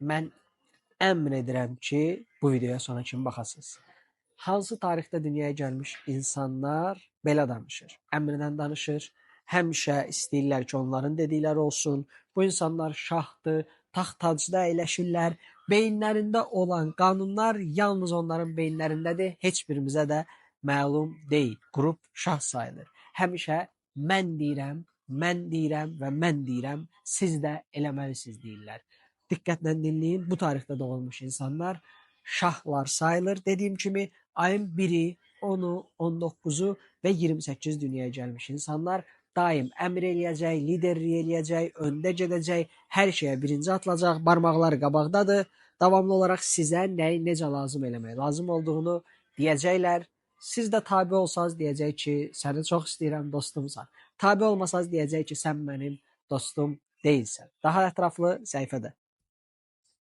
mən əmr edirəm ki, bu videoya sona kimi baxasınız. Hansı tarixdə dünyaya gəlmiş insanlar belə danışır, əmrdən danışır. Həmişə istəyirlər ki, onların dedikləri olsun. Bu insanlar şahdır, taxt tacda əyləşirlər. Beyinlərində olan qanunlar yalnız onların beyinlərindədir. Heç birimizə də məlum deyil. Qrup şah sayılır. Həmişə mən deyirəm və mən deyirəm, siz də eləməlisiniz deyirlər. Diqqətlə dinləyin, bu tarixdə doğulmuş insanlar şahlar sayılır. Dediyim kimi ayın 1-i, 10-u, 19-u və 28 dünyaya gəlmiş insanlar daim əmr eləyəcək, liderlik eləyəcək, öndə gedəcək, hər şeyə birinci atılacaq, barmaqları qabaqdadır. Davamlı olaraq sizə nəyi necə lazım eləmək lazım olduğunu deyəcəklər. Siz də tabe olsanız deyəcək ki, səni çox istəyirəm, dostumsan. Tabe olmasanız deyəcək ki, sən mənim dostum deyilsən. Daha ətraflı səhifədə.